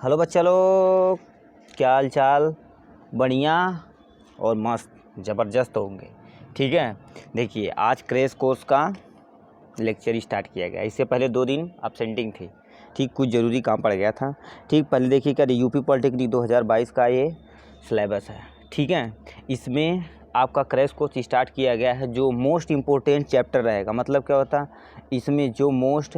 Hello बच्चा लोग, क्या हाल चाल। बढ़िया और मस्त ज़बरदस्त होंगे। ठीक है, देखिए आज क्रैश कोर्स का लेक्चर स्टार्ट किया गया। इससे पहले 2 दिन अपसेंटिंग थी। ठीक, कुछ ज़रूरी काम पड़ गया था। ठीक, पहले देखिए क्या यूपी पॉलिटेक्निक 2022 का ये सिलेबस है। ठीक है, इसमें आपका क्रैश कोर्स स्टार्ट किया गया है। जो मोस्ट इम्पोर्टेंट चैप्टर रहेगा, मतलब क्या होता है, इसमें जो मोस्ट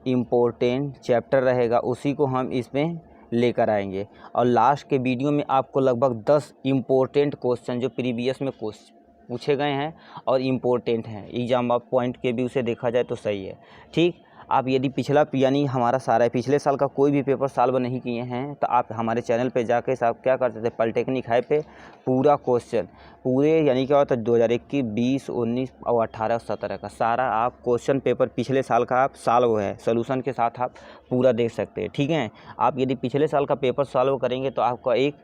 इम्पोर्टेंट चैप्टर रहेगा उसी को हम इसमें लेकर आएंगे। और लास्ट के वीडियो में आपको लगभग 10 इम्पोर्टेंट क्वेश्चन जो प्रीवियस में पूछे गए हैं और इम्पोर्टेंट हैं, एग्जाम आप पॉइंट के भी उसे देखा जाए तो सही है। ठीक, आप यदि पिछला यानी हमारा सारा पिछले साल का कोई भी पेपर सॉल्व नहीं किए हैं तो आप हमारे चैनल पे जाके आप क्या करते थे, पॉलिटेक्निक हाई पे पूरा क्वेश्चन पूरे यानी क्या होता है 2021, 20, 19 और 18, 17 का सारा आप क्वेश्चन पेपर पिछले साल का आप सॉल्व है सॉल्यूशन के साथ आप पूरा देख सकते हैं। ठीक है, आप यदि पिछले साल का पेपर सॉल्व करेंगे तो आपका एक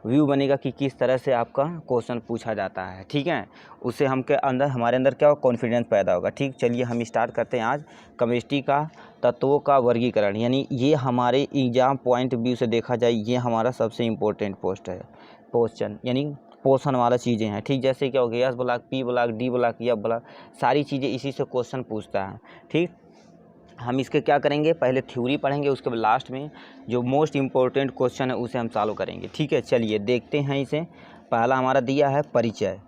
व्यू बनेगा कि किस तरह से आपका क्वेश्चन पूछा जाता है। ठीक है, उससे हमारे अंदर क्या कॉन्फिडेंस पैदा होगा। ठीक, चलिए हम स्टार्ट करते हैं आज केमिस्ट्री का तत्वों का वर्गीकरण। यानी ये हमारे एग्जाम पॉइंट व्यू से देखा जाए ये हमारा सबसे इम्पोर्टेंट क्वेश्चन यानी पोर्शन वाला चीज़ें हैं। ठीक, जैसे क्या हो गया S block, P block, D block, F block, सारी चीज़ें इसी से क्वेश्चन पूछता है। ठीक, हम इसके क्या करेंगे, पहले थ्योरी पढ़ेंगे, उसके बाद लास्ट में जो मोस्ट इम्पोर्टेंट क्वेश्चन है उसे हम सॉल्व करेंगे। ठीक है, चलिए देखते हैं इसे। पहला हमारा दिया है परिचय।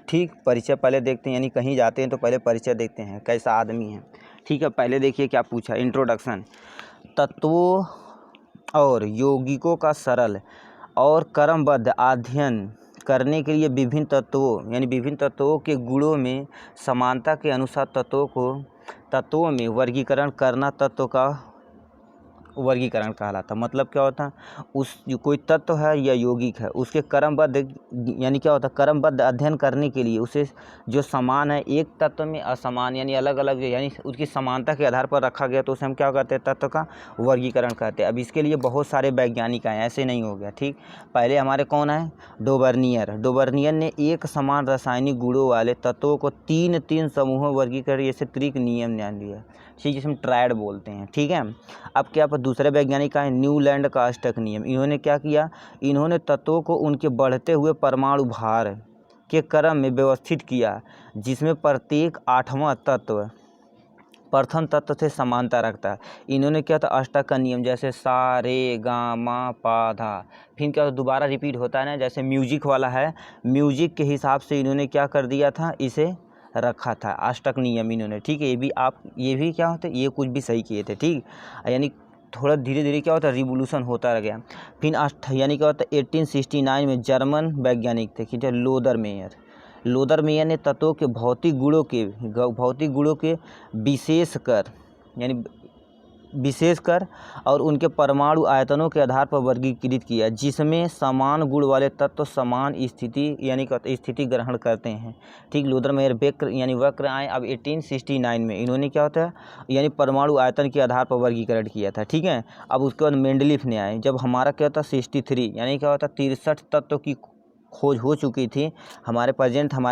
ठीक, परिचय पहले देखते हैं, यानी कहीं जाते हैं तो पहले परिचय देखते हैं कैसा आदमी है। ठीक है, पहले देखिए क्या पूछा, इंट्रोडक्शन। तत्वों और यौगिकों का सरल और क्रमबद्ध अध्ययन करने के लिए विभिन्न तत्वों के गुणों में समानता के अनुसार तत्वों में वर्गीकरण करना तत्व का वर्गीकरण कहलाता। मतलब क्या होता है, जो कोई तत्व है या यौगिक है उसके क्रमबद्ध यानी क्या होता है, क्रमबद्ध अध्ययन करने के लिए उसे जो समान है एक तत्व में असमान यानी अलग अलग यानी उसकी समानता के आधार पर रखा गया तो उसे हम क्या कहते हैं, तत्व का वर्गीकरण कहते हैं। अब इसके लिए बहुत सारे वैज्ञानिक आए, ऐसे नहीं हो गया। ठीक, पहले हमारे कौन है, डोबर्नियर ने एक समान रासायनिक गुणों वाले तत्वों को तीन समूहों वर्गीकरण जैसे त्रिक नियम ध्यान दिया। ठीक, जिसे हम ट्रायड बोलते हैं। ठीक है, अब क्या पर दूसरे वैज्ञानिक का है न्यूलैंड का अष्टक नियम। इन्होंने क्या किया, इन्होंने तत्वों को उनके बढ़ते हुए परमाणु भार के क्रम में व्यवस्थित किया जिसमें प्रत्येक 8वां तत्व प्रथम तत्व से समानता रखता है। इन्होंने क्या था, अष्टक का नियम, जैसे सा रे गा मा पा धा, फिर क्या दोबारा रिपीट होता है ना, जैसे म्यूजिक वाला है, म्यूजिक के हिसाब से इन्होंने क्या कर दिया था, इसे रखा था अष्टक नियम इन्होंने। ठीक है, ये भी क्या होता है, ये कुछ भी सही किए थे। ठीक, यानी थोड़ा धीरे धीरे क्या होता है, रिवोल्यूशन होता रह गया। फिर यानी क्या होता है 1869 में जर्मन वैज्ञानिक थे कि जो लोदर मेयर ने तत्वों के भौतिक गुणों के विशेषकर और उनके परमाणु आयतनों के आधार पर वर्गीकृत किया, जिसमें समान गुण वाले तत्व समान स्थिति ग्रहण करते हैं। ठीक, लोदर मेयर वक्र आए अब 1869 में। इन्होंने क्या होता है यानी परमाणु आयतन के आधार पर वर्गीकरण किया था। ठीक है, अब उसके बाद मेंडलीफ ने आए, जब हमारा क्या होता 63 यानी क्या होता 63 तत्व की खोज हो चुकी थी। हमारे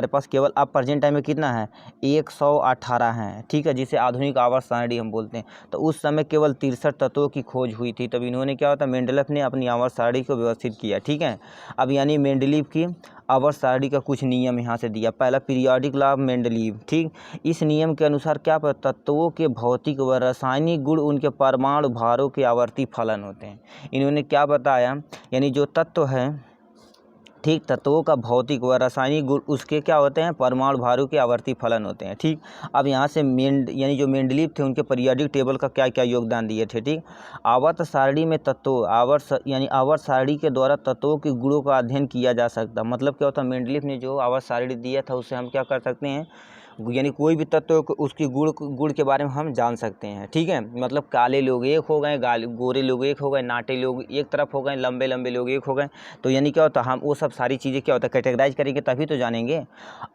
पास केवल अब प्रेजेंट टाइम में कितना है, 118 हैं। ठीक है, जिसे आधुनिक आवर्त सारणी हम बोलते हैं। तो उस समय केवल 63 तत्वों की खोज हुई थी, तब इन्होंने क्या होता मेंडलीफ ने अपनी आवर्त सारणी को व्यवस्थित किया। ठीक है, अब यानी मेंडलीफ की आवर्त सारणी का कुछ नियम यहाँ से दिया। पहला पीरियोडिक लॉ ऑफ मेंडलीफ। ठीक, इस नियम के अनुसार क्या तत्वों के भौतिक व रासायनिक गुण उनके परमाणु भारों के आवर्ती फलन होते हैं। इन्होंने क्या बताया, यानी जो तत्व है, ठीक, तत्वों का भौतिक व रासायनिक गुण उसके क्या होते हैं, परमाणु भारों के आवर्ती फलन होते हैं। ठीक, अब यहाँ से जो मेंडलीफ थे उनके पीरियोडिक टेबल का क्या क्या योगदान दिए थे। ठीक, आवर्त सारणी में आवर्त सारणी के द्वारा तत्वों के गुणों का अध्ययन किया जा सकता। मतलब क्या होता है, मेंडलीफ ने जो आवर्त सारणी दिया था उससे हम क्या कर सकते हैं, यानी कोई भी तत्व को उसकी गुण के बारे में हम जान सकते हैं। ठीक है, मतलब काले लोग एक हो गए, गोरे लोग एक हो गए, नाटे लोग एक तरफ हो गए, लंबे लंबे लोग एक हो गए। तो यानी क्या होता है, हम वो सब सारी चीज़ें क्या होता है कैटेगराइज करेंगे तभी तो जानेंगे।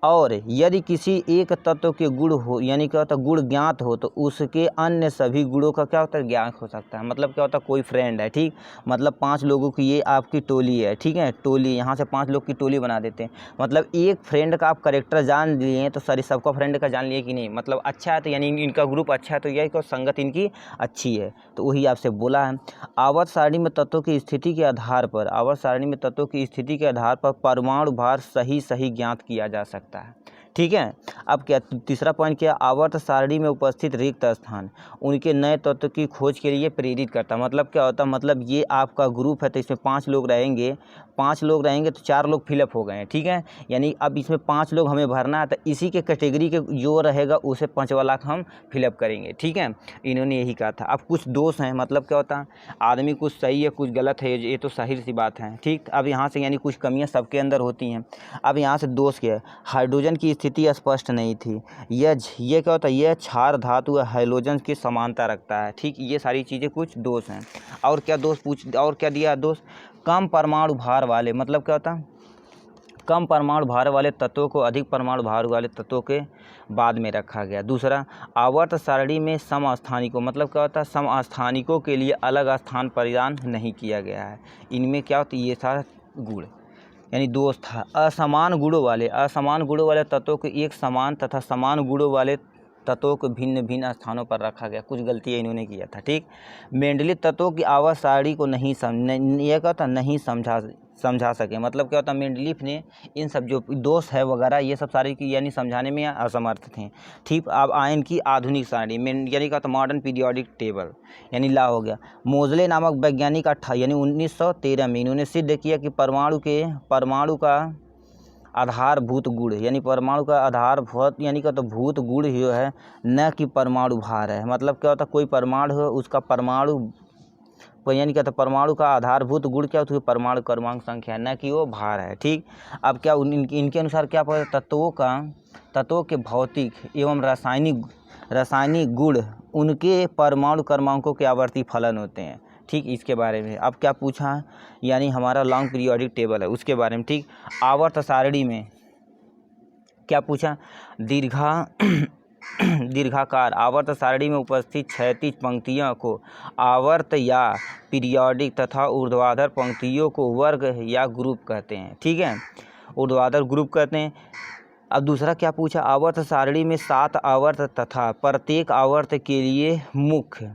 और यदि किसी एक तत्व के गुण हो यानी क्या होता है गुण ज्ञात हो तो उसके अन्य सभी गुणों का क्या होता है ज्ञान हो सकता है। मतलब क्या होता है, कोई फ्रेंड है, ठीक, मतलब 5 लोगों की ये आपकी टोली है। ठीक है, टोली यहाँ से 5 लोग की टोली बना देते हैं। मतलब एक फ्रेंड का आप करेक्टर जान लिए तो सारी सबका फ्रेंड का जान लिए कि नहीं, मतलब अच्छा है तो यानी इनका ग्रुप अच्छा है तो यह को संगत इनकी अच्छी है, तो वही आपसे बोला है। आवर्त सारणी में तत्वों की स्थिति के आधार पर, आवर्त सारणी में तत्वों की स्थिति के आधार पर परमाणु भार सही सही ज्ञात किया जा सकता है। ठीक है। अब क्या तीसरा पॉइंट क्या, आवर्त सारणी में उपस्थित रिक्त स्थान उनके नए तत्व की खोज के लिए प्रेरित करता। मतलब क्या होता है, मतलब ये आपका ग्रुप है तो इसमें 5 लोग रहेंगे, 5 लोग रहेंगे तो 4 लोग फिलअप हो गए हैं। ठीक है, यानी अब इसमें 5 लोग हमें भरना है तो इसी के कैटेगरी के जो रहेगा उसे 5 वाला हम फिलअप करेंगे। ठीक है, इन्होंने यही कहा था। अब कुछ दोष हैं, मतलब क्या होता है, आदमी कुछ सही है कुछ गलत है, ये तो सही सी बात है। ठीक, अब यहाँ से यानी कुछ कमियाँ सबके अंदर होती हैं। अब यहाँ से दोष क्या है, हाइड्रोजन की स्थिति स्पष्ट नहीं थी, ये क्या होता है, यह क्षार धातु हाइड्रोजन की समानता रखता है। ठीक, ये सारी चीज़ें कुछ दोष हैं। और क्या दोष और क्या दिया दोष, कम परमाणु भार वाले, मतलब क्या होता है, कम परमाणु भार वाले तत्वों को अधिक परमाणु भार वाले तत्वों के बाद में रखा गया। दूसरा, आवर्त सारणी में समस्थानिकों, मतलब क्या होता है, समस्थानिकों के लिए अलग स्थान प्रदान नहीं किया गया है। इनमें क्या होता है, ये सारा गुण यानी दोष था। असमान गुणों वाले तत्वों को एक समान तथा समान गुणों वाले तत्वों को भिन्न भिन्न स्थानों पर रखा गया। कुछ गलतियाँ इन्होंने किया था। ठीक, मेंडलीय तत्वों की आवर्त सारणी को नहीं समझा सके, मतलब क्या होता है, मेंडलीफ ने इन सब जो दोष है वगैरह ये सब सारी की यानी समझाने में असमर्थ थे। ठीक, अब आयन की आधुनिक सारणी यानी क्या होता है, मॉडर्न पीरियोडिक टेबल यानी ला हो गया। मोजले नामक वैज्ञानिक यानी 1913 में इन्होंने सिद्ध किया कि परमाणु का आधारभूत गुण यानी परमाणु का आधारभूत यानी क्या तो भूत गुण ही है, न कि परमाणु भार है। मतलब क्या होता है, कोई परमाणु है उसका परमाणु यानी क्या था, परमाणु का आधारभूत गुण क्या होता है, परमाणु क्रमांक संख्या, न कि वो भार है। ठीक, अब क्या इनके अनुसार क्या पता, तत्वों के भौतिक एवं रासायनिक गुण उनके परमाणु क्रमांकों के आवर्ती फलन होते हैं। ठीक, इसके बारे में अब क्या पूछा, यानी हमारा लॉन्ग पीरियोडिक टेबल है उसके बारे में। ठीक, आवर्त सारणी में क्या पूछा, दीर्घाकार आवर्त सारणी में उपस्थित क्षैतिज पंक्तियों को आवर्त या पीरियोडिक तथा ऊर्ध्वाधर पंक्तियों को वर्ग या ग्रुप कहते हैं। ठीक है, ऊर्ध्वाधर ग्रुप कहते हैं। अब दूसरा क्या पूछा, आवर्त सारणी में 7 आवर्त तथा प्रत्येक आवर्त के लिए मुख्य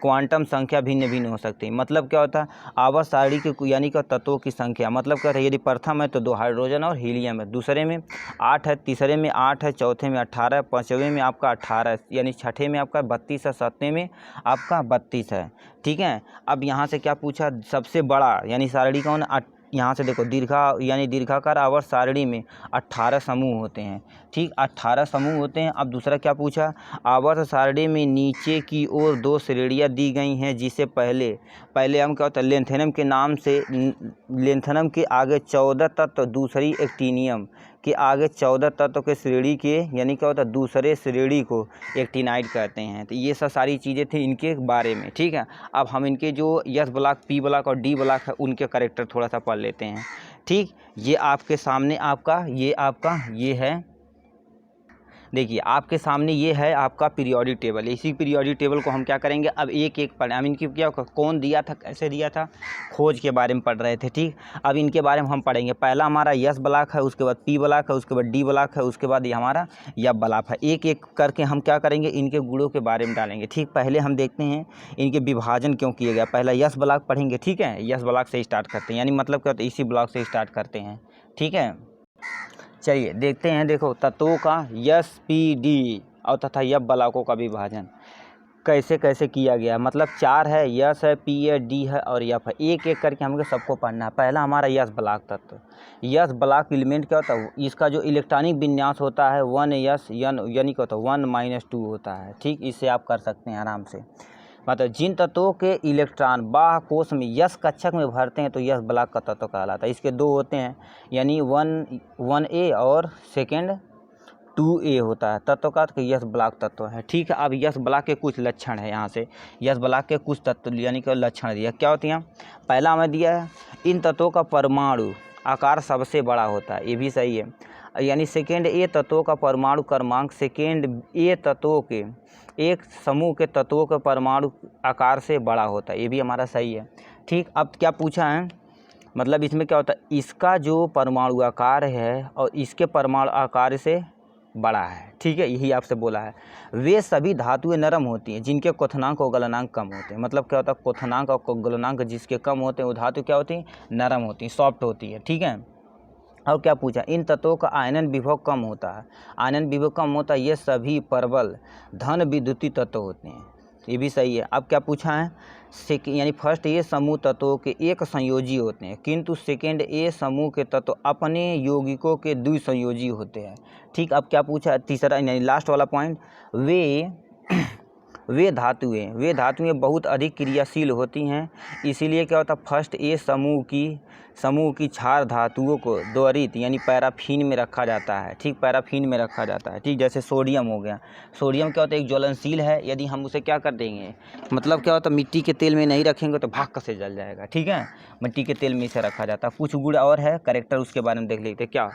क्वांटम संख्या भिन्न भिन्न हो सकती है। मतलब क्या होता है, आवर्त सारणी के यानी कि तत्वों की संख्या, मतलब क्या है, यदि प्रथम है तो 2 हाइड्रोजन और हीलियम है, दूसरे में 8 है, तीसरे में 8 है, चौथे में 18 है, पाँचवें में आपका 18 है, यानी छठे में आपका 32 है, सातवें में आपका 32 है। ठीक है, अब यहाँ से क्या पूछा, सबसे बड़ा यानी सारणी कौन, यहाँ से देखो दीर्घाकार आवर्त सारणी में 18 समूह होते हैं। ठीक, 18 समूह होते हैं। अब दूसरा क्या पूछा, आवर्त सारणी में नीचे की ओर 2 श्रेणियाँ दी गई हैं, जिसे पहले हम क्या होता है, लेंथेनम के नाम से, लेंथेनम के आगे 14 तत्व, दूसरी एक्टिनियम के आगे 14 तत्व के श्रेणी के यानी क्या होता है, दूसरे श्रेणी को एक्टिनाइड कहते हैं। तो ये सब सारी चीज़ें थी इनके बारे में। ठीक है, अब हम इनके जो एस ब्लॉक, पी ब्लॉक और डी ब्लॉक है उनके कैरेक्टर थोड़ा सा पढ़ लेते हैं। ठीक, ये आपके सामने ये है, देखिए आपके सामने ये है आपका पीरियोडिक टेबल। इसी पीरियोडिक टेबल को हम क्या करेंगे, अब एक एक पढ़ें। हम इनकी क्या कौन दिया था, कैसे दिया था, खोज के बारे में पढ़ रहे थे। ठीक, अब इनके बारे में हम पढ़ेंगे। पहला हमारा एस ब्लॉक है, उसके बाद पी ब्लॉक है, उसके बाद डी ब्लॉक है, उसके बाद ये हमारा एफ ब्लॉक है। एक एक करके हम क्या करेंगे, इनके गुणों के बारे में डालेंगे। ठीक, पहले हम देखते हैं इनके विभाजन क्यों किया गया। पहला एस ब्लॉक पढ़ेंगे। ठीक है, एस ब्लॉक से स्टार्ट करते हैं, यानी मतलब क्या होता है, इसी ब्लॉक से स्टार्ट करते हैं। ठीक है, चलिए देखते हैं। देखो तत्वों का एस पी डी और तथा एफ ब्लॉकों का विभाजन कैसे कैसे किया गया। मतलब 4 है, यस है, पी है, डी है और एफ है। एक एक करके हमको सबको पढ़ना है। पहला हमारा यस ब्लॉक तत्व। यस ब्लॉक एलिमेंट क्या होता है, इसका जो इलेक्ट्रॉनिक विन्यास होता है 1s यानी क्या होता है 1-2 होता है। ठीक, इससे आप कर सकते हैं आराम से। मतलब जिन तत्वों के इलेक्ट्रॉन बाह्य कोश में यस कक्षक में भरते हैं तो यस ब्लॉक का तत्व कहलाता है। इसके 2 होते हैं, यानी 1A और सेकेंड 2A होता है तत्व का, तो यस ब्लॉक तत्व है। ठीक है, अब यस ब्लॉक के कुछ लक्षण है। यहाँ से यस ब्लॉक के कुछ तत्व यानी कि लक्षण दिया, क्या होती हैं। पहला हमें दिया है, इन तत्वों का परमाणु आकार सबसे बड़ा होता है, ये भी सही है। यानी सेकेंड ए तत्वों का परमाणु क्रमांक सेकेंड ए तत्वों के एक समूह के तत्वों के परमाणु आकार से बड़ा होता है, ये भी हमारा सही है। ठीक, अब क्या पूछा है, मतलब इसमें क्या होता है, इसका जो परमाणु आकार है और इसके परमाणु आकार से बड़ा है, ठीक है, यही आपसे बोला है। वे सभी धातुएं नरम होती हैं जिनके क्वथनांक और गलनांक कम होते हैं। मतलब क्या होता है, क्वथनांक और गलनांक जिसके कम होते हैं वो धातु क्या होती हैं, नरम होती हैं, सॉफ्ट होती है, ठीक है। और क्या पूछा, इन तत्वों का आयनन विभव कम होता है। आयनन विभव कम होता है, ये सभी प्रबल धन विद्युतीय तत्व होते हैं, ये भी सही है। अब क्या पूछा है, यानी फर्स्ट ये समूह तत्वों के एक संयोजी होते हैं, किंतु सेकेंड ए समूह के तत्व अपने यौगिकों के द्विसंयोजी होते हैं, ठीक। अब क्या पूछा, तीसरा यानी लास्ट वाला पॉइंट, वे धातुएं बहुत अधिक क्रियाशील होती हैं, इसीलिए क्या होता है, फर्स्ट ए समूह की क्षार धातुओं को दोहरित यानी पैराफिन में रखा जाता है, ठीक, पैराफिन में रखा जाता है, ठीक। जैसे सोडियम हो गया, सोडियम क्या होता है, एक ज्वलनशील है, यदि हम उसे क्या कर देंगे, मतलब क्या होता है, मिट्टी के तेल में नहीं रखेंगे तो भाग से जल जाएगा, ठीक है, मिट्टी के तेल में इसे रखा जाता है। कुछ गुण और है, कैरेक्टर उसके बारे में देख लेते हैं। क्या,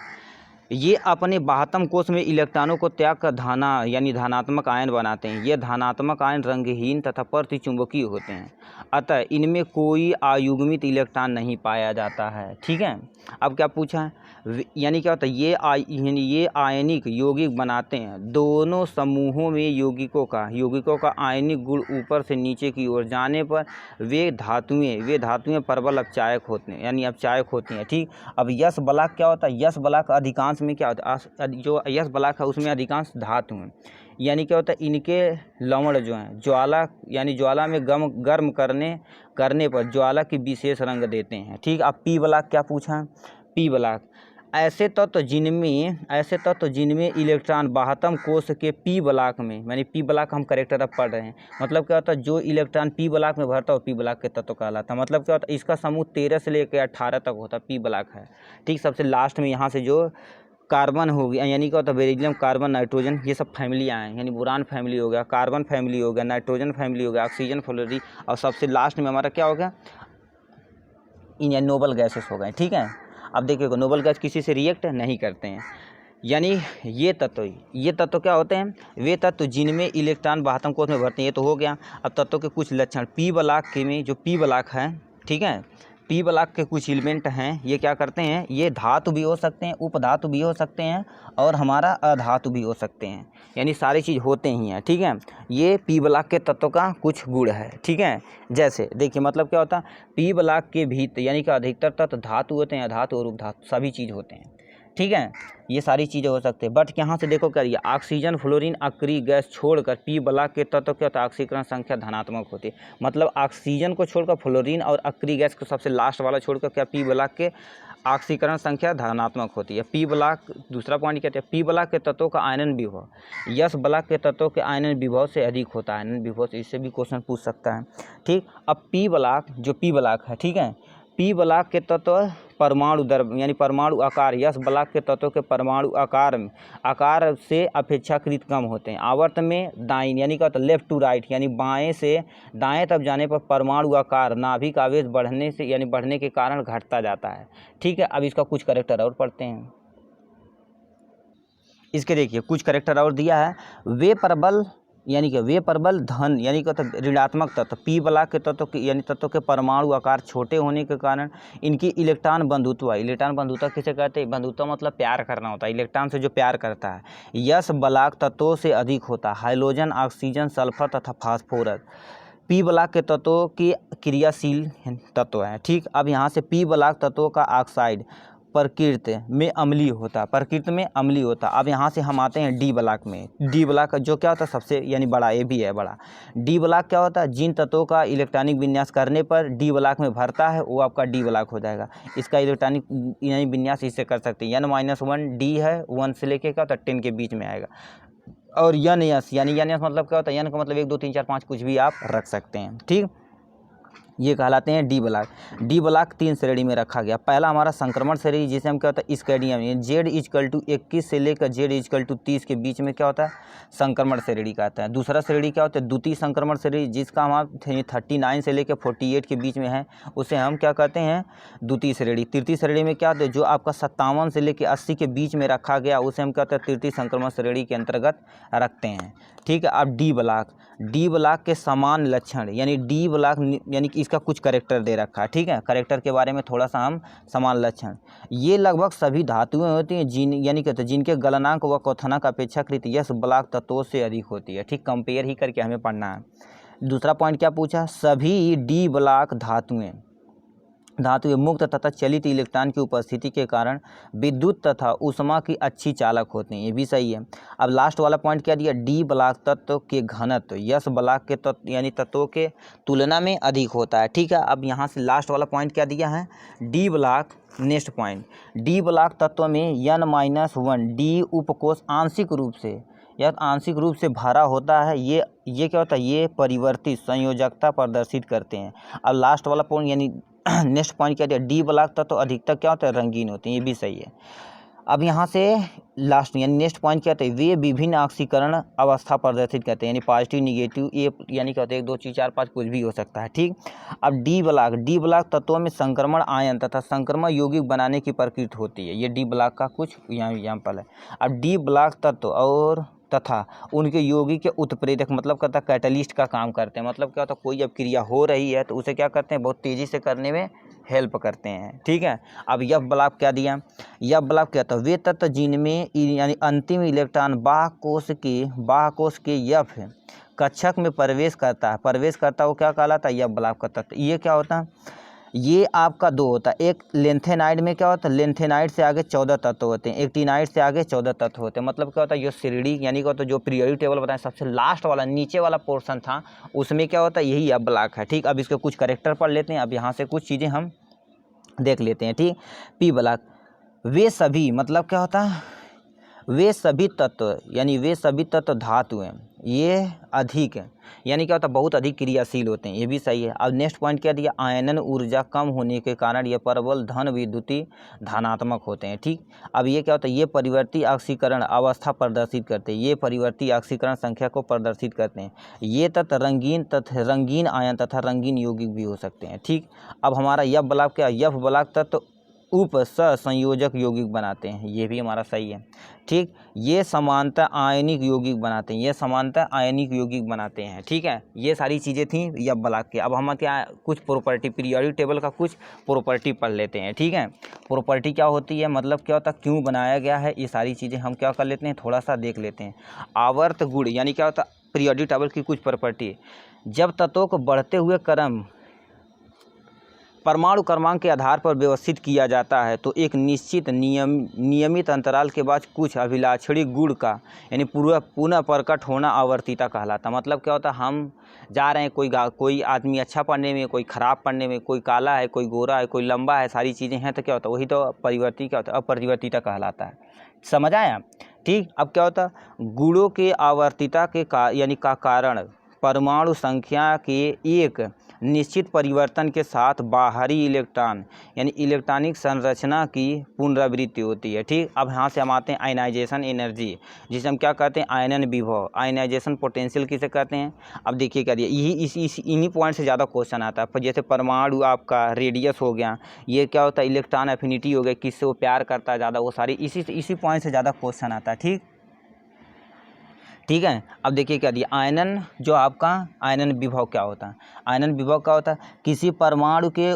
ये अपने बाह्यतम कोश में इलेक्ट्रॉनों को त्याग कर धनात्मक आयन बनाते हैं। ये धनात्मक आयन रंगहीन तथा प्रतिचुंबकीय होते हैं, अतः इनमें कोई आयुग्मित इलेक्ट्रॉन नहीं पाया जाता है, ठीक है। अब क्या पूछा है, यानी क्या होता है, ये आयनिक यौगिक बनाते हैं। दोनों समूहों में यौगिकों का आयनिक गुण ऊपर से नीचे की ओर जाने पर वे धातुएं प्रबल अपचायक होते हैं, यानी अपचायक होती हैं, ठीक। अब यश बलाक क्या होता है, यश बलाक अधिकांश में क्या होता है, जो यश बलाक है उसमें अधिकांश धातु हैं, यानी क्या होता है, इनके लवण जो हैं ज्वाला में गर्म करने पर ज्वाला की विशेष रंग देते हैं, ठीक। अब पी बलाक क्या पूछा है, पी बलाक ऐसे तत्व जिनमें इलेक्ट्रॉन बाह्यतम कोश के पी बलाक में, यानी पी बलाक हम करेक्टर अब पढ़ रहे हैं, मतलब क्या होता है, जो इलेक्ट्रॉन पी बलाक में भरता है पी बलाक के तत्व कहलाता है। मतलब क्या होता है, इसका समूह 13 से लेकर 18 तक होता है, पी बलाक है, ठीक। सबसे लास्ट में यहाँ से जो कार्बन हो गया, यानी क्या होता है, बेरिलियम, कार्बन, नाइट्रोजन, ये सब फैमिली आए हैं, यानी बोरान फैमिली हो गया, कार्बन फैमिली हो गया, नाइट्रोजन फैमिली हो गया, ऑक्सीजन, फ्लोरीन, और सबसे लास्ट में हमारा क्या हो गया, इन नोबल गैसेस हो गए, ठीक है। अब देखिएगा, नोबल गैस किसी से रिएक्ट नहीं करते हैं, यानी ये तत्व क्या होते हैं, वे तत्व जिनमें इलेक्ट्रॉन बाह्यतम कोश में भरते हैं, ये तो हो गया। अब तत्वों के कुछ लक्षण, पी बलाक के में जो पी बलाक है, ठीक है, पी बलाक के कुछ एलिमेंट हैं, ये क्या करते हैं, ये धातु भी हो सकते हैं, उपधातु भी हो सकते हैं, और हमारा अधातु भी हो सकते हैं, यानी सारी चीज़ होते ही हैं, ठीक है। ये पी बलाक के तत्व का कुछ गुण है, ठीक है। जैसे देखिए, मतलब क्या होता है, पी बलाक के भीतर यानी कि अधिकतर तत्व धातु होते हैं, अधातु और उपधातु सभी चीज़ होते हैं, ठीक है, ये सारी चीज़ें हो सकती है। बट यहाँ से देखो क्या, ऑक्सीजन, फ्लोरीन, अक्रिय गैस छोड़कर पी बलाक के तत्व क्या होता है, ऑक्सीकरण संख्या धनात्मक होती है। मतलब ऑक्सीजन को छोड़कर, फ्लोरीन और अक्रिय गैस को सबसे लास्ट वाला छोड़कर क्या, पी बलाक के ऑक्सीकरण संख्या धनात्मक होती है। पी बलाक, दूसरा पॉइंट कहते हैं, पी बलाक के तत्वों का आयनन विभव यश बलाक के तत्वों के आयनन विभव से अधिक होता है। आयनन विभव से, इससे भी क्वेश्चन पूछ सकता है, ठीक। अब पी बलाक है, ठीक है, पी बलाक के तत्व परमाणु दर यानी परमाणु आकार यश बलाक के तत्वों के परमाणु आकार से अपेक्षाकृत कम होते हैं। आवर्त में दाईं यानी क्या होता है, लेफ्ट टू राइट, यानी बाएं से दाएं तब जाने पर परमाणु आकार नाभिक आवेश बढ़ने के कारण घटता जाता है, ठीक है। अब इसका कुछ कैरेक्टर और पढ़ते हैं। इसके देखिए कुछ कैरेक्टर और दिया है, वे प्रबल धन यानी कि ऋणात्मक तत्व पी बलाक के तत्व के यानी तत्व के परमाणु आकार छोटे होने के कारण इनकी इलेक्ट्रॉन बंधुता किसे कहते हैं, बंधुता मतलब प्यार करना होता है, इलेक्ट्रॉन से जो प्यार करता है, यश बलाक तत्वों से अधिक होता है। हाइड्रोजन, ऑक्सीजन, सल्फर तथा फास्फोरस पी बलाक के तत्वों की क्रियाशील तत्व है, ठीक। अब यहाँ से पी बलाक तत्वों का ऑक्साइड प्रकृति में अम्लीय होता। अब यहाँ से हम आते हैं डी बलाक में। डी बलाक जो क्या होता है, सबसे यानी बड़ा, ये भी है बड़ा। डी बलाक क्या होता है, जिन तत्वों का इलेक्ट्रॉनिक विन्यास करने पर डी बलाक में भरता है वो आपका डी बलाक हो जाएगा। इसका इलेक्ट्रॉनिक यानी विन्यास इससे कर सकते हैं, n-1 डी है, 1 से लेके क्या होता है 10 के बीच में आएगा। और NS यानी NS मतलब क्या होता है, n का मतलब 1 2 3 4 5 कुछ भी आप रख सकते हैं, ठीक। ये कहलाते हैं डी बलाक। डी बलाक 3 श्रेणी में रखा गया। पहला हमारा संक्रमण श्रेणी, जिसे हम क्या होता है स्कैंडियम, Z=21 से लेकर Z=30 के बीच में क्या होता है, संक्रमण श्रेणी कहता है। दूसरा श्रेणी क्या होता है, द्वितीय संक्रमण श्रेणी, जिसका हम 39 से लेकर 48 के बीच में है, उसे हम क्या कहते हैं, द्वितीय श्रेणी। तृतीय श्रेणी में क्या होता है, जो आपका 57 से लेकर 80 के बीच में रखा गया, उसे हम क्या होता है तृतीय संक्रमण श्रेणी के अंतर्गत रखते हैं, ठीक है। अब डी डी ब्लॉक के समान लक्षण, यानी डी ब्लॉक यानी कि इसका कुछ कैरेक्टर दे रखा है, ठीक है। कैरेक्टर के बारे में थोड़ा सा हम समान लक्षण, ये लगभग सभी धातुएं होती हैं यानी कहते हैं जिनके गलनांक व क्वथनांक अपेक्षाकृत यस ब्लॉक तत्वों से अधिक होती है, ठीक। कंपेयर ही करके हमें पढ़ना है। दूसरा पॉइंट क्या पूछा, सभी डी ब्लॉक धातुएं मुक्त तथा चलित इलेक्ट्रॉन की उपस्थिति के कारण विद्युत तथा ऊष्मा की अच्छी चालक होते हैं, ये भी सही है। अब लास्ट वाला पॉइंट क्या दिया, डी ब्लॉक तत्व के घनत्व यस ब्लॉक के तत्व यानी तत्वों के तुलना में अधिक होता है, ठीक है। अब यहाँ से लास्ट वाला पॉइंट क्या दिया है, D block, next point, D block तत्व में n-1 डी उपकोष आंशिक रूप से या आंशिक रूप से भरा होता है, ये क्या होता है, ये परिवर्तित संयोजकता प्रदर्शित करते हैं। अब लास्ट वाला पॉइंट यानी नेक्स्ट पॉइंट क्या दिया, डी ब्लॉक तत्व अधिकतर क्या होता है, रंगीन होते हैं, ये भी सही है। अब यहाँ से लास्ट यानी नेक्स्ट पॉइंट क्या होता है, वे विभिन्न ऑक्सीकरण अवस्था प्रदर्शित करते हैं, यानी पॉजिटिव निगेटिव, ये यानी क्या होता है 1 2 3 4 5 कुछ भी हो सकता है, ठीक। अब डी ब्लॉक तत्वों में संक्रमण आयन तथा संक्रमण यौगिक बनाने की प्रकृति होती है, ये डी ब्लॉक का कुछ यहाँ एग्जाम्पल है। अब डी ब्लॉक तत्व और तथा उनके यौगिक के उत्प्रेरक मतलब करता कैटलिस्ट का काम करते हैं, मतलब क्या होता है कोई अब क्रिया हो रही है तो उसे क्या करते हैं, बहुत तेज़ी से करने में हेल्प करते हैं, ठीक है। अब यह ब्लॉक क्या दिया, यह ब्लॉक क्या था, वे तत्व जिनमें यानी अंतिम इलेक्ट्रॉन बाह्य कोश के यफ कक्षक में प्रवेश करता है वो क्या कहलाता है, यह ब्लॉक का तत्व। ये क्या होता है, ये आपका 2 होता है, एक लेंथेनाइड में क्या होता है, लेंथेनाइड से आगे 14 तत्व होते हैं, एक्टिनाइड से आगे 14 तत्व होते हैं। मतलब क्या होता है, जो श्रेणी यानी क्या होता है, जो पीरियोडिक टेबल बताएं सबसे लास्ट वाला नीचे वाला पोर्शन था उसमें क्या होता है, यही अब ब्लॉक है, ठीक। अब इसके कुछ कैरेक्टर पढ़ लेते हैं, अब यहाँ से कुछ चीज़ें हम देख लेते हैं, ठीक। पी ब्लॉक, वे सभी मतलब क्या होता है, वे सभी तत्व यानी वे सभी तत्व धातु हैं, ये अधिक है यानी क्या होता है, बहुत अधिक क्रियाशील होते हैं, ये भी सही है। अब नेक्स्ट पॉइंट क्या दिया, आयनन ऊर्जा कम होने के कारण ये प्रबल धन विद्युतीय धनात्मक होते हैं, ठीक। अब ये क्या होता है, ये परिवर्ती ऑक्सीकरण अवस्था प्रदर्शित करते हैं, ये परिवर्ती ऑक्सीकरण संख्या को प्रदर्शित करते हैं। ये तत्व रंगीन आयन तथा रंगीन यौगिक भी हो सकते हैं, ठीक। अब हमारा यह ब्लॉक क्या, यह ब्लॉक तत्व उप संयोजक यौगिक बनाते हैं, ये भी हमारा सही है, ठीक। ये समानता आयनिक यौगिक बनाते हैं, ये समानता आयनिक यौगिक बनाते हैं, ठीक है। ये सारी चीज़ें थी यह ब्लॉक के। अब हम क्या कुछ प्रॉपर्टी पीरियोडिक टेबल का कुछ प्रॉपर्टी पढ़ लेते हैं, ठीक है। प्रॉपर्टी क्या होती है, मतलब क्या होता है, क्यों बनाया गया है, ये सारी चीज़ें हम क्या कर लेते हैं, थोड़ा सा देख लेते हैं। आवर्त गुण यानी क्या होता है, पीरियोडिक टेबल की कुछ प्रॉपर्टी, जब तत्वों को बढ़ते हुए क्रम परमाणु क्रमांक के आधार पर व्यवस्थित किया जाता है तो एक निश्चित नियमित अंतराल के बाद कुछ अभिलाक्षणिक गुण का यानी पुनः प्रकट होना आवर्तिता कहलाता। मतलब क्या होता है, हम जा रहे हैं, कोई आदमी अच्छा पढ़ने में, कोई ख़राब पढ़ने में, कोई काला है, कोई गोरा है, कोई लंबा है, सारी चीज़ें हैं, तो क्या होता है, वही तो परिवर्ती क्या होता है, अपरिवर्तिता कहलाता है। समझ आया, ठीक। अब क्या होता है, गुणों के आवर्तिता के यानी का कारण परमाणु संख्या के एक निश्चित परिवर्तन के साथ बाहरी इलेक्ट्रॉन यानी इलेक्ट्रॉनिक संरचना की पुनरावृत्ति होती है, ठीक। अब यहाँ से हम आते हैं आयनाइजेशन एनर्जी, जिसे हम क्या कहते हैं, आयनन विभव, आयनाइजेशन पोटेंशियल किसे कहते हैं। अब देखिए क्या दिया, यही इन्हीं पॉइंट से ज़्यादा क्वेश्चन आता है। जैसे परमाणु आपका रेडियस हो गया, ये क्या होता है, इलेक्ट्रॉन एफिनिटी हो गया, किससे वो प्यार करता है ज़्यादा, वो सारी इसी पॉइंट से ज़्यादा क्वेश्चन आता है, ठीक है। अब देखिए क्या दिया, आयनन जो आपका आयनन विभव क्या होता है, आयनन विभव क्या होता है, किसी परमाणु के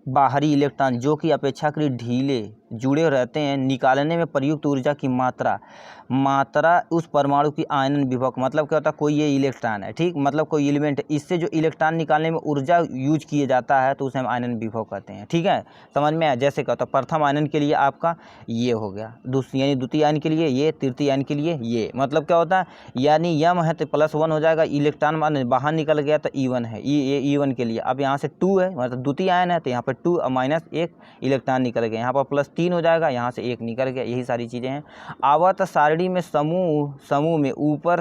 बाहरी इलेक्ट्रॉन जो कि अपेक्षाकृत ढीले जुड़े रहते हैं निकालने में प्रयुक्त ऊर्जा की मात्रा उस परमाणु की आयनन विभव। मतलब क्या होता है, कोई ये इलेक्ट्रॉन है, ठीक, मतलब कोई एलिमेंट, इससे जो इलेक्ट्रॉन निकालने में ऊर्जा यूज किया जाता है तो उसे हम आयनन विभव कहते हैं, ठीक है। समझ में आया, जैसे क्या होता है, प्रथम आयनन के लिए आपका ये हो गया, यानी द्वितीय आयन के लिए ये, तृतीय आयन के लिए ये। मतलब क्या होता है, यानी यम है तो +1 हो जाएगा, इलेक्ट्रॉन बाहर निकल गया तो E1 है, ये E1 के लिए। अब यहाँ से 2 है, मतलब द्वितीय आयन है तो यहाँ पर 2 -1 इलेक्ट्रॉन निकल गया, यहाँ पर +3 हो जाएगा, यहाँ से 1 निकल गया, यही सारी चीज़ें हैं। आवर्त सारणी में समूह में ऊपर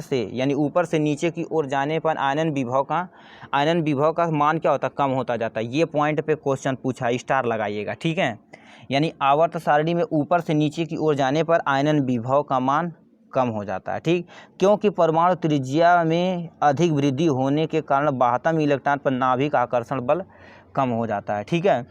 से नीचे की ओर जाने पर आयनन विभव का मान क्या होता है, कम होता जाता है। ये पॉइंट पे क्वेश्चन पूछा, स्टार लगाइएगा, ठीक है। यानी आवर्त सारणी में ऊपर से नीचे की ओर जाने पर आयनन विभव का मान कम हो जाता है, ठीक, क्योंकि परमाणु त्रिज्या में अधिक वृद्धि होने के कारण बाह्यतम इलेक्ट्रॉन पर नाभिक आकर्षण बल कम हो जाता है, ठीक है।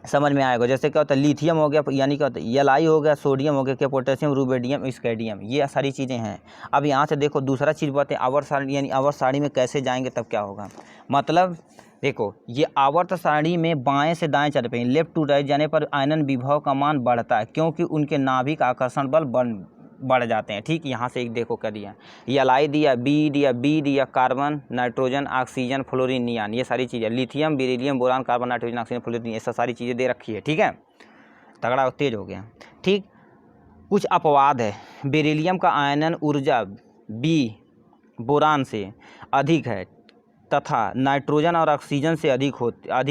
समझ में आएगा। जैसे क्या होता है लिथियम हो गया, यानी क्या होता है Li हो गया, सोडियम हो गया, क्या पोटेशियम, रुबिडियम, स्कैंडियम, ये सारी चीज़ें हैं। अब यहाँ से देखो दूसरा चीज़ बताते हैं आवर्त सारणी, यानी आवर्त सारणी में कैसे जाएंगे तब क्या होगा। मतलब देखो ये आवर्त सारणी में बाएं से दाएं चल पे लेफ्ट टू राइट जाने पर आयनन विभव का मान बढ़ता है, क्योंकि उनके नाभिक आकर्षण बल बढ़ जाते हैं। ठीक, यहाँ से एक देखो क्या दिया, Li दिया, बी दिया, कार्बन, नाइट्रोजन, ऑक्सीजन, फ्लोरीन, नियान, ये सारी चीज़ें, lithium, beryllium, boron, carbon, nitrogen, oxygen, fluorine, ये सारी चीज़ें दे रखी है। ठीक है, तगड़ा तेज हो गया। ठीक, कुछ अपवाद है। बेरिलियम का आयनन ऊर्जा बी बोरान से अधिक है तथा नाइट्रोजन और ऑक्सीजन से अधिक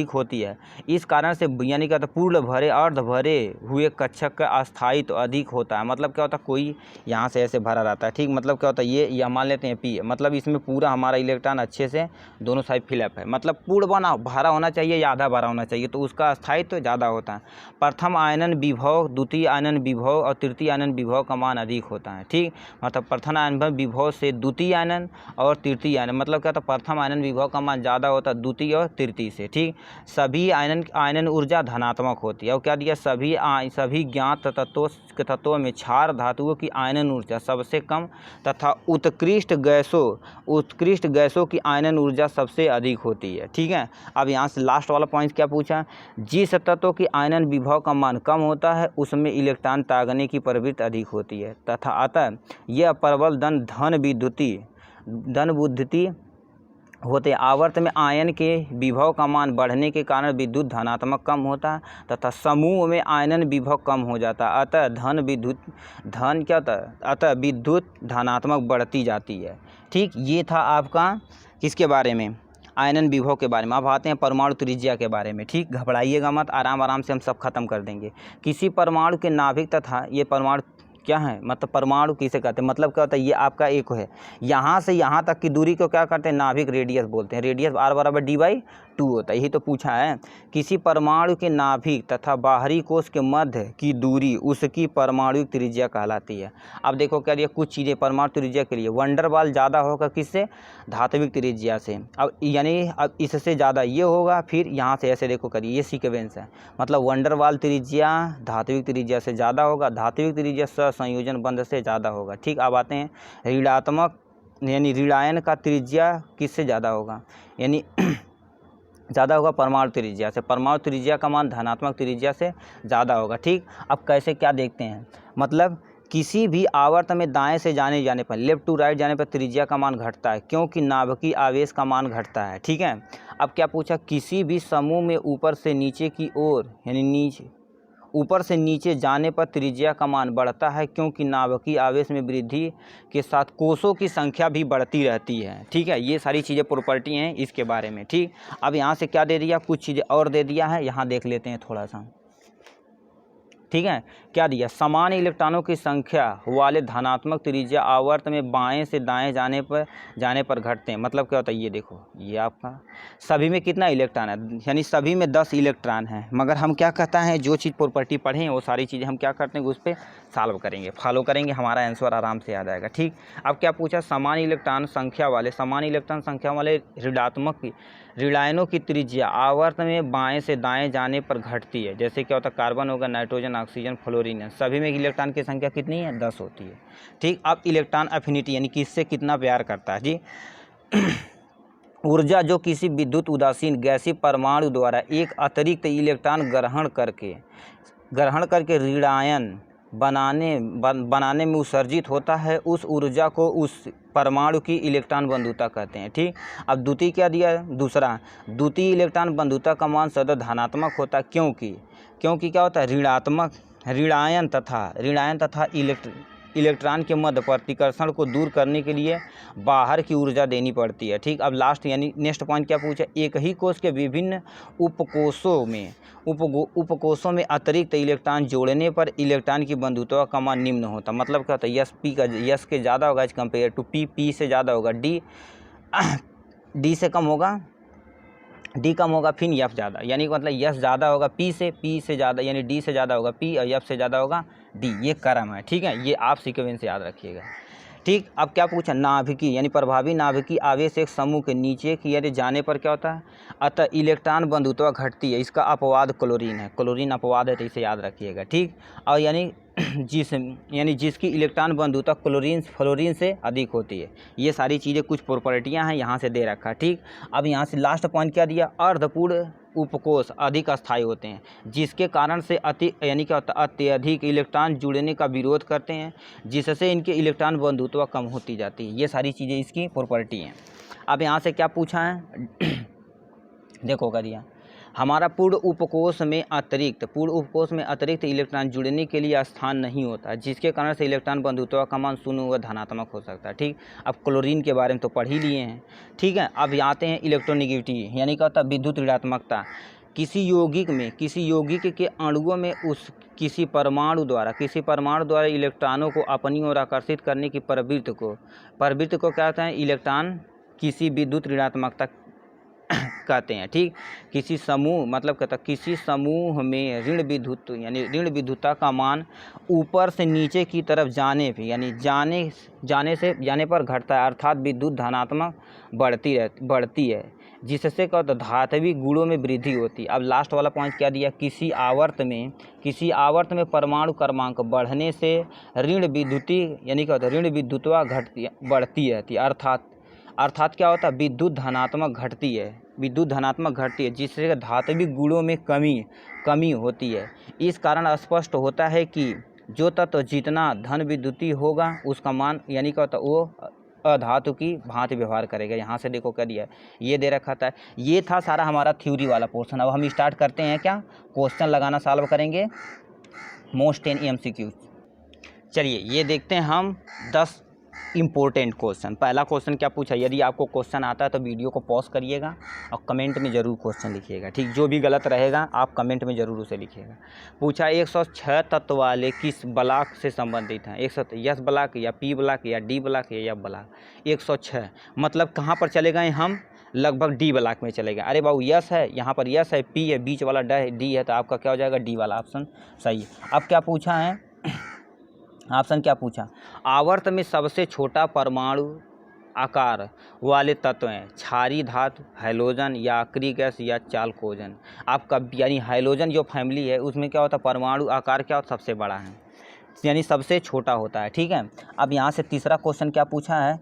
होती है। इस कारण से यानी क्या होता है पूर्ण भरे अर्ध भरे हुए कक्षक का अस्थायित्व तो अधिक होता है। मतलब क्या होता है कोई यहाँ से ऐसे भरा रहता है। ठीक, मतलब क्या होता है ये मान लेते हैं पी, मतलब इसमें पूरा हमारा इलेक्ट्रॉन अच्छे से दोनों साइड फिलअप है। मतलब पूर्ण भरा होना चाहिए या आधा भरा होना चाहिए, तो उसका अस्थायित्व ज़्यादा होता है। प्रथम आयनन विभव, द्वितीय आयनन विभव और तृतीय आयनन विभव का मान अधिक होता है। ठीक, मतलब प्रथम आयनन विभव से द्वितीय आयनन और तृतीय आयनन, मतलब क्या होता है प्रथम आयनन विभव का मान ज़्यादा होता है द्वितीय और तृतीय से। ठीक, सभी आयनन ऊर्जा धनात्मक होती है। और क्या दिया, सभी ज्ञात तत्वों में क्षार धातुओं की आयनन ऊर्जा सबसे कम तथा उत्कृष्ट गैसों की आयनन ऊर्जा सबसे अधिक होती है। ठीक है, अब यहाँ से लास्ट वाला पॉइंट क्या पूछा, जिस तत्व की आयनन विभव का मान कम होता है उसमें इलेक्ट्रॉन तागने की प्रवृत्ति अधिक होती है तथा अतः यह प्रबल धन बुद्धि होते। आवर्त में आयन के विभव का मान बढ़ने के कारण विद्युत धनात्मक कम होता है तथा समूह में आयनन विभव कम हो जाता है, अतः विद्युत धनात्मक बढ़ती जाती है। ठीक, ये था आपका किसके बारे में, आयनन विभव के बारे में। अब आते हैं परमाणु त्रिज्या के बारे में। ठीक, घबराइएगा मत, आराम से हम सब खत्म कर देंगे। किसी परमाणु के नाभिक तथा ये परमाणु क्या है, मतलब परमाणु किसे कहते हैं, मतलब क्या होता है ये आपका एक है, यहाँ से यहाँ तक की दूरी को क्या करते हैं, नाभिक रेडियस बोलते हैं। रेडियस R = D/2 होता है, यही तो पूछा है। किसी परमाणु के नाभिक तथा बाहरी कोश के मध्य की दूरी उसकी परमाणु त्रिज्या कहलाती है। अब देखो क्या दिया, कुछ चीज़ें परमाणु त्रिज्या के लिए वंडरवाल ज़्यादा होगा किससे, धात्विक त्रिज्या से। अब यानी अब इससे ज़्यादा ये होगा, फिर यहाँ से ऐसे देखो करिए, ये सीक्वेंस है। मतलब वंडरवाल त्रिज्या धात्विक त्रिज्या से ज़्यादा होगा, धात्विक त्रिज्या सहसंयोजन बंध से ज़्यादा होगा। ठीक, अब आते हैं ऋणात्मक, यानी ऋणायन का त्रिज्या किससे ज़्यादा होगा, यानी ज़्यादा होगा परमाणु त्रिज्या से। परमाणु त्रिज्या का मान धनात्मक त्रिज्या से ज़्यादा होगा। ठीक, अब कैसे क्या देखते हैं, मतलब किसी भी आवर्त में दाएं से जाने पर, लेफ्ट टू राइट जाने पर त्रिज्या का मान घटता है, क्योंकि नाभिकीय आवेश का मान घटता है। ठीक है, अब क्या पूछा, किसी भी समूह में ऊपर से नीचे की ओर, यानी ऊपर से नीचे जाने पर त्रिज्या का मान बढ़ता है, क्योंकि नाभिकीय आवेश में वृद्धि के साथ कोषों की संख्या भी बढ़ती रहती है। ठीक है, ये सारी चीज़ें प्रॉपर्टी हैं इसके बारे में। ठीक, अब यहाँ से क्या दे दिया, कुछ चीज़ें और दे दिया है, यहाँ देख लेते हैं थोड़ा सा। ठीक है, क्या दिया, समान इलेक्ट्रॉनों की संख्या वाले धनात्मक त्रिज्या आवर्त में बाएं से दाएं जाने पर घटते हैं। मतलब क्या होता है, ये देखो, ये आपका सभी में कितना इलेक्ट्रॉन है, यानी सभी में 10 इलेक्ट्रॉन है। मगर हम क्या कहता है, जो चीज़ प्रॉपर्टी पढ़े हैं वो सारी चीज़ें हम क्या करते हैं, उस पर सॉल्व करेंगे, फॉलो करेंगे, हमारा आंसर आराम से याद आएगा। ठीक, अब क्या पूछा, समान इलेक्ट्रॉन संख्या वाले ऋणायनों की त्रिज्या आवर्त में बाएं से दाएं जाने पर घटती है। जैसे क्या होता है, कार्बन होगा, नाइट्रोजन, ऑक्सीजन, फ्लोरीन है, सभी में इलेक्ट्रॉन की संख्या कितनी है, 10 होती है। ठीक, अब इलेक्ट्रॉन एफिनिटी, यानी किससे कितना प्यार करता है जी। ऊर्जा जो किसी विद्युत उदासीन गैसीय परमाणु द्वारा एक अतिरिक्त इलेक्ट्रॉन ग्रहण करके ऋणायन बनाने में उत्सर्जित होता है, उस ऊर्जा को उस परमाणु की इलेक्ट्रॉन बंधुता कहते हैं। ठीक, अब द्वितीय क्या दिया है, दूसरा, द्वितीय इलेक्ट्रॉन बंधुता का मान सदैव धनात्मक होता है, क्योंकि क्या होता है, ऋणायन तथा इलेक्ट्रॉन के मध्य प्रतिकर्षण को दूर करने के लिए बाहर की ऊर्जा देनी पड़ती है। ठीक, अब लास्ट यानी नेक्स्ट पॉइंट क्या पूछा, एक ही कोश के विभिन्न उपकोषों में अतिरिक्त इलेक्ट्रॉन जोड़ने पर इलेक्ट्रॉन की बंधुता का मान निम्न होता। मतलब क्या होता है, यस के ज़्यादा होगा एज कम्पेयर टू पी से ज़्यादा होगा, डी से कम होगा, डी कम होगा, फिर एफ ज़्यादा, यानी मतलब यस ज़्यादा होगा पी से ज़्यादा, यानी डी से ज़्यादा होगा पी और एफ से ज़्यादा होगा डी। ये क्रम है। ठीक है, ये आप सीक्वेंस से याद रखिएगा। ठीक। अब क्या पूछा, नाभिकीय यानी प्रभावी नाभिकीय आवेश एक समूह के नीचे की ओर जाने पर क्या होता है, अतः इलेक्ट्रॉन बंधुत्व घटती है। इसका अपवाद क्लोरीन है, क्लोरीन अपवाद है, तो इसे याद रखिएगा। ठीक। और यानी जिसकी इलेक्ट्रॉन बंधुता क्लोरीन फ्लोरीन से अधिक होती है। ये सारी चीज़ें कुछ प्रॉपर्टियां हैं, यहाँ से दे रखा है। ठीक। अब यहाँ से लास्ट पॉइंट क्या दिया, अर्धपूर्ण उपकोष अधिक अस्थायी होते हैं, जिसके कारण से यानी क्या होता है, अत्यधिक इलेक्ट्रॉन जुड़ने का विरोध करते हैं, जिससे इनके इलेक्ट्रॉन बंधुत्व कम होती जाती है। ये सारी चीज़ें इसकी प्रॉपर्टी हैं। अब यहाँ से क्या पूछा है देखो करिए, हमारा पूर्ण उपकोष में अतिरिक्त इलेक्ट्रॉन जुड़ने के लिए स्थान नहीं होता, जिसके कारण से इलेक्ट्रॉन बंधुत्व का मान शून्य व धनात्मक हो सकता है। ठीक। अब क्लोरीन के बारे में तो पढ़ ही लिए हैं। ठीक है। अब आते हैं इलेक्ट्रोनेगेटिविटी, यानी क्या होता है, विद्युत ऋणात्मकता। किसी यौगिक के अणुओं में किसी परमाणु द्वारा इलेक्ट्रॉनों को अपनी ओर आकर्षित करने की प्रवृत्ति को क्या कहते हैं, इलेक्ट्रॉन किसी विद्युत ऋणात्मकता कहते हैं। ठीक। किसी समूह में ऋण विद्युतता का मान ऊपर से नीचे की तरफ जाने पर घटता है, अर्थात विद्युत धनात्मक बढ़ती है, जिससे क्या होता है, धात्विक गुणों में वृद्धि होती है। अब लास्ट वाला पॉइंट क्या दिया, किसी आवर्त में परमाणु क्रमांक बढ़ने से ऋण विद्युतता बढ़ती है, अर्थात क्या होता है, विद्युत धनात्मक घटती है, जिससे धात्विक गुणों में कमी होती है। इस कारण स्पष्ट होता है कि जो तत्व जितना धन विद्युतीय होगा उसका मान यानी क्या होता है, वो अधातु की भांति व्यवहार करेगा। यहाँ से देखो क्या दिया, ये दे रखा था। ये था सारा हमारा थ्योरी वाला पोर्शन। अब हम स्टार्ट करते हैं, क्या क्वेश्चन लगाना सॉल्व करेंगे, मोस्ट 10 MCQ। चलिए ये देखते हैं हम 10 इम्पोर्टेंट क्वेश्चन। पहला क्वेश्चन क्या पूछा, यदि आपको क्वेश्चन आता है तो वीडियो को पॉज करिएगा और कमेंट में ज़रूर क्वेश्चन लिखिएगा। ठीक। जो भी गलत रहेगा आप कमेंट में ज़रूर उसे लिखिएगा। पूछा 106 तत्व वाले किस ब्लॉक से संबंधित हैं, 106 ब्लॉक या पी ब्लॉक या डी ब्लॉक या एफ ब्लॉक। 106 मतलब कहाँ पर चले गए हम, लगभग डी ब्लॉक में चले गए। अरे बाबू यस है, यहाँ पर यस है, पी है, बीच वाला डी है, तो आपका क्या हो जाएगा, डी वाला ऑप्शन सही है। अब क्या पूछा है, ऑप्शन क्या पूछा, आवर्त में सबसे छोटा परमाणु आकार वाले तत्व हैं, क्षारीय धातु, हैलोजन या आक्री गैस या चालकोजन। आपका यानी हैलोजन जो फैमिली है उसमें क्या होता है, परमाणु आकार क्या होता है, सबसे बड़ा है, यानी सबसे छोटा होता है। ठीक है। अब यहाँ से तीसरा क्वेश्चन क्या पूछा है,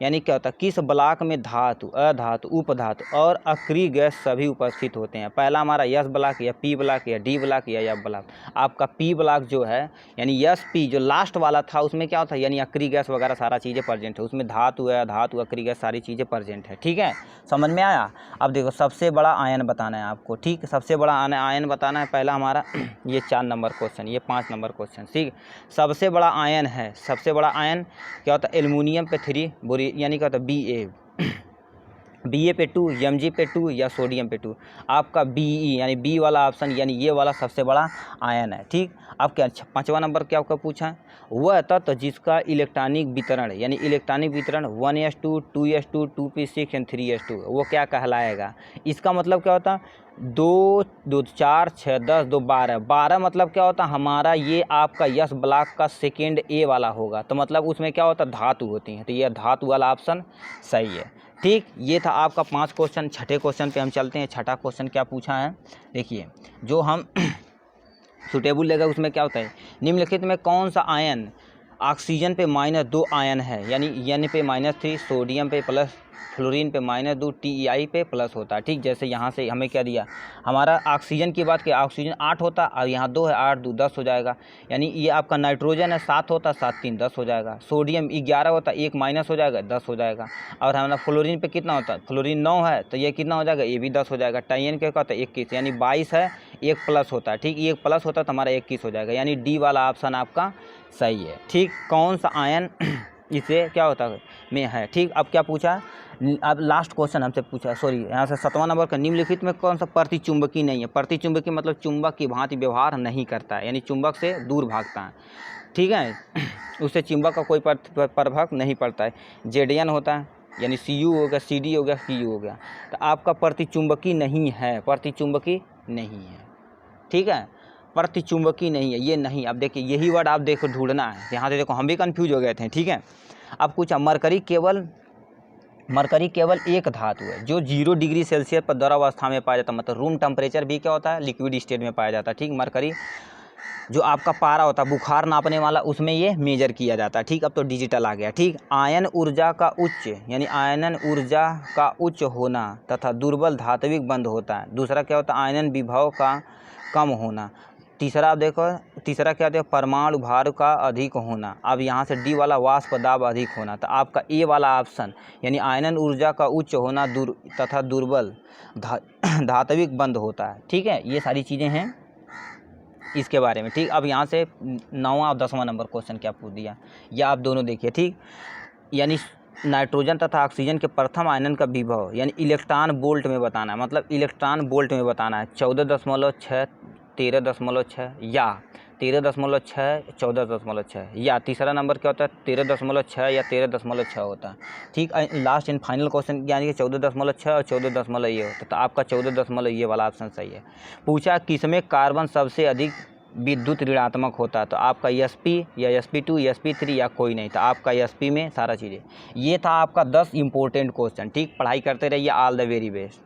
यानी क्या होता है, किस ब्लॉक में धातु, अधातु, उपधातु और अक्रिय गैस सभी उपस्थित होते हैं। पहला हमारा यस ब्लॉक या पी ब्लॉक या डी ब्लॉक या एफ ब्लॉक। आपका पी ब्लॉक जो है यानी यस पी जो लास्ट वाला था उसमें क्या होता है, यानी अक्रिय गैस वगैरह सारा चीज़ें प्रेजेंट है, उसमें धातु है, धातु, अक्रिय गैस सारी चीज़ें प्रेजेंट है। ठीक है, समझ में आया। अब देखो सबसे बड़ा आयन बताना है आपको। ठीक, सबसे बड़ा आयन बताना है। पहला हमारा ये 4 नंबर क्वेश्चन, ये 5 नंबर क्वेश्चन। ठीक, सबसे बड़ा आयन है, सबसे बड़ा आयन क्या होता है, एल्युमिनियम पे 3 बोरी यानी क्या होता है Ba पे 2, Mg पे 2 या सोडियम पे 2। आपका Be यानी बी वाला ऑप्शन यानी ये वाला सबसे बड़ा आयन है। ठीक, अब क्या 5वां नंबर क्या आपका पूछा है, वह तत्व जिसका इलेक्ट्रॉनिक वितरण यानी इलेक्ट्रॉनिक वितरण 1s2, 2s2, 2p6 and 3s2 वो क्या कहलाएगा। इसका मतलब क्या होता है, 2, 2, 4, 6, 10, 2, 12, 12 मतलब क्या होता है हमारा ये आपका यस ब्लॉक का सेकेंड ए वाला होगा, तो मतलब उसमें क्या होता है धातु होती हैं, तो ये धातु वाला ऑप्शन सही है। ठीक, ये था आपका 5 क्वेश्चन। छठे क्वेश्चन पे हम चलते हैं। छठा क्वेश्चन क्या पूछा है, देखिए जो हम सुटेबल लेगा उसमें क्या होता है, निम्नलिखित में कौन सा आयन ऑक्सीजन पे -2 आयन है, यानी N पे -3, सोडियम पे प्लस, फ्लोरीन पे -2, TeI पे प्लस होता है। ठीक, जैसे यहाँ से हमें क्या दिया, हमारा ऑक्सीजन की बात किया, ऑक्सीजन 8 होता और यहाँ 2 है, 8 2 10 हो जाएगा। यानी ये आपका नाइट्रोजन है 7 होता, 7 3 10 हो जाएगा। सोडियम 11 होता, 1 माइनस हो जाएगा, 10 हो जाएगा। और हमारा फ्लोरीन पे कितना होता है, फ्लोरीन 9 है तो ये कितना हो जाएगा, ये भी 10 हो जाएगा। टाइन क्या होता है 21, यानी 22 है, 1 प्लस होता है। ठीक, 1 प्लस होता है तो हमारा 21 हो जाएगा, यानी डी वाला ऑप्शन आपका सही है। ठीक, कौन सा आयन इसे क्या होता है में है। ठीक, अब क्या पूछा, अब लास्ट क्वेश्चन हमसे पूछा, सॉरी यहाँ से 7वां नंबर का, निम्नलिखित में कौन सा प्रतिचुंबकी नहीं है। प्रतिचुंबकी मतलब चुंबक की भांति व्यवहार नहीं करता है, यानी चुंबक से दूर भागता है। ठीक है, उससे चुंबक का कोई प्रभाव नहीं पड़ता है। Zn होता है, यानी Cu हो गया, Cd हो गया, Cu हो गया, तो आपका प्रतिचुंबकी नहीं है, प्रतिचुंबकी नहीं है। ठीक है, प्रतिचुंबकीय नहीं है, ये नहीं। अब देखिए यही वर्ड आप देखो ढूंढना है, यहाँ से देखो हम भी कंफ्यूज हो गए थे, ठीक है। अब कुछ मरकरी केवल एक धातु है जो 0 डिग्री सेल्सियस पर द्रवावस्था में पाया जाता है, मतलब रूम टेम्परेचर भी क्या होता है, लिक्विड स्टेट में पाया जाता है, ठीक। मरकरी जो आपका पारा होता है बुखार नापने वाला, उसमें ये मेजर किया जाता है, ठीक। अब तो डिजिटल आ गया, ठीक। आयन ऊर्जा का उच्च यानी आयनन ऊर्जा का उच्च होना तथा दुर्बल धात्विक बंध होता है। दूसरा क्या होता है, आयनन विभव का कम होना। तीसरा आप देखो, तीसरा क्या होता है, परमाणु भार का अधिक होना। अब यहाँ से डी वाला वाष्प दाब अधिक होना, तो आपका ए वाला ऑप्शन यानी आयनन ऊर्जा का उच्च होना तथा दुर्बल धात्विक बंध होता है, ठीक है। ये सारी चीज़ें हैं इसके बारे में, ठीक। अब यहाँ से 9वां और 10वां नंबर क्वेश्चन क्या पूछ दिया, या आप दोनों देखिए, ठीक। यानी नाइट्रोजन तथा ऑक्सीजन के प्रथम आयनन का विभव यानी इलेक्ट्रॉन वोल्ट में बताना है, मतलब इलेक्ट्रॉन वोल्ट में बताना है। 14.6 13.6 या 13.6 14.6, या तीसरा नंबर क्या होता है 13.6 या 13.6 होता है, ठीक। लास्ट एंड फाइनल क्वेश्चन यानी कि 14.6 और 14 ये होता है, तो आपका 14 ये वाला ऑप्शन सही है। पूछा किसमें कार्बन सबसे अधिक विद्युत ऋणात्मक होता है, तो आपका sp या sp2 sp3 या कोई नहीं, तो आपका sp में सारा चीज़ें। ये था आपका 10 इंपॉर्टेंट क्वेश्चन, ठीक। पढ़ाई करते रहिए, ऑल द वेरी बेस्ट।